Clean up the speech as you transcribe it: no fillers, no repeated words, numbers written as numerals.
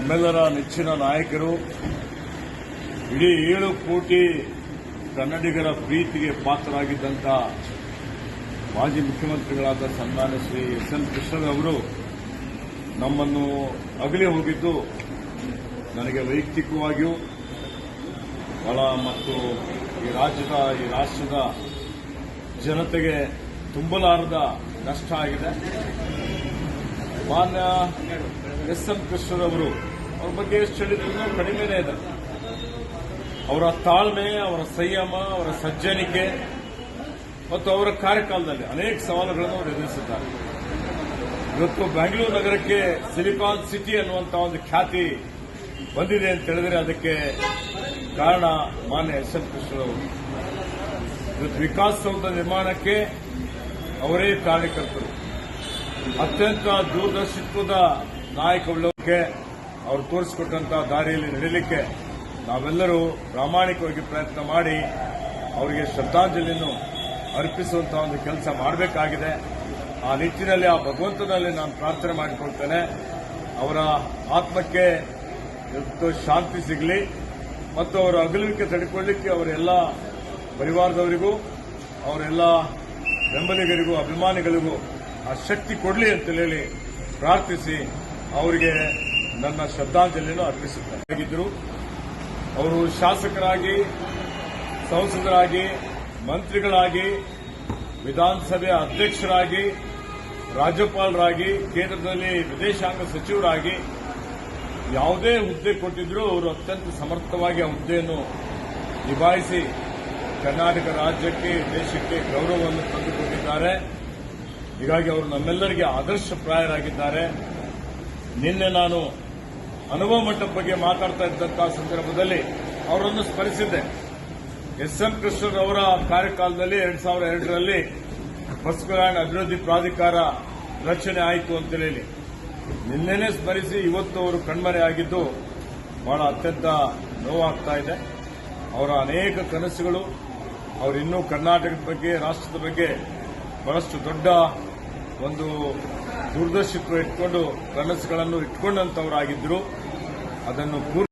ನಮ್ಮೆಲ್ಲರ ನೆಚ್ಚಿನ ನಾಯಕರು, ಇಡೀ 7 ಕೋಟಿ ಕನ್ನಡಿಗರ ಪ್ರೀತಿಗೆ ಪಾತ್ರರಾಗಿದ್ದಂಥ ಮಾಜಿ ಮುಖ್ಯಮಂತ್ರಿಗಳಾದ ಸನ್ಮಾನ್ಯ ಶ್ರೀ ಎಸ್ ಎನ್ ಕೃಷ್ಣರವರು ನಮ್ಮನ್ನು ಅಗಲಿ ಹೋಗಿದ್ದು ನನಗೆ ವೈಯಕ್ತಿಕವಾಗಿಯೂ ಬಹಳ ಮತ್ತು ಈ ರಾಷ್ಟ್ರದ ಜನತೆಗೆ ತುಂಬಲಾರದ ನಷ್ಟ ಆಗಿದೆ. ಮಾನ್ಯ ಎಸ್ ಎಂ ಕೃಷ್ಣರವರು ಅವ್ರ ಬಗ್ಗೆ ಎಷ್ಟು ಹೇಳಿದ್ರು ಕಡಿಮೆನೇ ಇದೆ. ಅವರ ತಾಳ್ಮೆ, ಅವರ ಸಂಯಮ, ಅವರ ಸಜ್ಜನಿಕೆ ಮತ್ತು ಅವರ ಕಾರ್ಯಕಾಲದಲ್ಲಿ ಅನೇಕ ಸವಾಲುಗಳನ್ನು ಅವರು ಎದುರಿಸಿದ್ದಾರೆ. ಇವತ್ತು ಬೆಂಗಳೂರು ನಗರಕ್ಕೆ ಸಿಲಿಕಾನ್ ಸಿಟಿ ಅನ್ನುವಂಥ ಒಂದು ಖ್ಯಾತಿ ಬಂದಿದೆ ಅಂತ ಹೇಳಿದ್ರೆ ಅದಕ್ಕೆ ಕಾರಣ ಮಾನ್ಯ ಎಸ್ ಎಂ ಕೃಷ್ಣರವರು. ಇವತ್ತು ವಿಕಾಸಸೌಧ ನಿರ್ಮಾಣಕ್ಕೆ ಅವರೇ ಕಾರಣಕರ್ತರು. ಅತ್ಯಂತ ದೂರದರ್ಶಿತ್ವದ ನಾಯಕಕ್ಕೆ ಅವರು ತೋರಿಸಿಕೊಟ್ಟಂತಹ ದಾರಿಯಲ್ಲಿ ನಡೆಯಲಿಕ್ಕೆ ನಾವೆಲ್ಲರೂ ಪ್ರಾಮಾಣಿಕವಾಗಿ ಪ್ರಯತ್ನ ಮಾಡಿ ಅವರಿಗೆ ಶ್ರದ್ಧಾಂಜಲಿಯನ್ನು ಅರ್ಪಿಸುವಂತಹ ಒಂದು ಕೆಲಸ ಮಾಡಬೇಕಾಗಿದೆ. ಆ ನಿಟ್ಟಿನಲ್ಲಿ ಆ ಭಗವಂತನಲ್ಲಿ ನಾನು ಪ್ರಾರ್ಥನೆ ಮಾಡಿಕೊಳ್ತೇನೆ. ಅವರ ಆತ್ಮಕ್ಕೆ ಶಾಂತಿ ಸಿಗಲಿ ಮತ್ತು ಅವರ ಅಗಲುವಿಕೆ ತಡೆಕೊಳ್ಳಲಿಕ್ಕೆ ಅವರೆಲ್ಲ ಪರಿವಾರದವರಿಗೂ ಅವರೆಲ್ಲ ಬೆಂಬಲಿಗರಿಗೂ ಅಭಿಮಾನಿಗಳಿಗೂ ಆ ಶಕ್ತಿ ಕೊಡಲಿ ಅಂತ ಹೇಳಿ ಪ್ರಾರ್ಥಿಸಿ ಅವರಿಗೆ ನನ್ನ ಶ್ರದ್ಧಾಂಜಲಿಯನ್ನು ಅರ್ಪಿಸುತ್ತೇನೆ. ಅವರು ಶಾಸಕರಾಗಿ, ಸಂಸದರಾಗಿ, ಮಂತ್ರಿಗಳಾಗಿ, ವಿಧಾನಸಭೆಯ ಅಧ್ಯಕ್ಷರಾಗಿ, ರಾಜ್ಯಪಾಲರಾಗಿ, ಕೇಂದ್ರದಲ್ಲಿ ವಿದೇಶಾಂಗ ಸಚಿವರಾಗಿ ಯಾವುದೇ ಹುದ್ದೆ ಕೊಟ್ಟಿದ್ರೂ ಅವರು ಅತ್ಯಂತ ಸಮರ್ಥವಾಗಿ ಆ ಹುದ್ದೆಯನ್ನು ನಿಭಾಯಿಸಿ ಕರ್ನಾಟಕ ರಾಜ್ಯಕ್ಕೆ, ದೇಶಕ್ಕೆ ಗೌರವವನ್ನು ತಂದುಕೊಟ್ಟಿದ್ದಾರೆ. ಹೀಗಾಗಿ ಅವರು ನಮ್ಮೆಲ್ಲರಿಗೆ ಆದರ್ಶಪ್ರಾಯರಾಗಿದ್ದಾರೆ. ನಿನ್ನೆ ನಾನು ಅನುಭವ ಮಂಟಪ ಬಗ್ಗೆ ಮಾತಾಡ್ತಾ ಇದ್ದಂತಹ ಸಂದರ್ಭದಲ್ಲಿ ಅವರನ್ನು ಸ್ಮರಿಸಿದ್ದೆ. ಎಸ್ ಎಂ ಕೃಷ್ಣರವರ ಕಾರ್ಯಕಾಲದಲ್ಲಿ 2002ರಲ್ಲಿ ಬಸ್ ಕಲ್ಯಾಣ ಅಭಿವೃದ್ಧಿ ಪ್ರಾಧಿಕಾರ ರಚನೆ ಆಯಿತು ಅಂತ ಹೇಳಿ ನಿನ್ನೆನೇ ಸ್ಮರಿಸಿ ಇವತ್ತು ಅವರು ಕಣ್ಮರೆಯಾಗಿದ್ದು ಬಹಳ ಅತ್ಯಂತ ನೋವಾಗ್ತಾ ಇದೆ. ಅವರ ಅನೇಕ ಕನಸುಗಳು, ಅವರು ಇನ್ನೂ ಕರ್ನಾಟಕದ ಬಗ್ಗೆ, ರಾಷ್ಟ್ರದ ಬಗ್ಗೆ ಬಹಳಷ್ಟು ದೊಡ್ಡ ಒಂದು ದೂರದರ್ಶಿತ್ವ ಇಟ್ಕೊಂಡು ಕನಸುಗಳನ್ನು ಇಟ್ಕೊಂಡಂತವರಾಗಿದ್ದರು. ಅದನ್ನು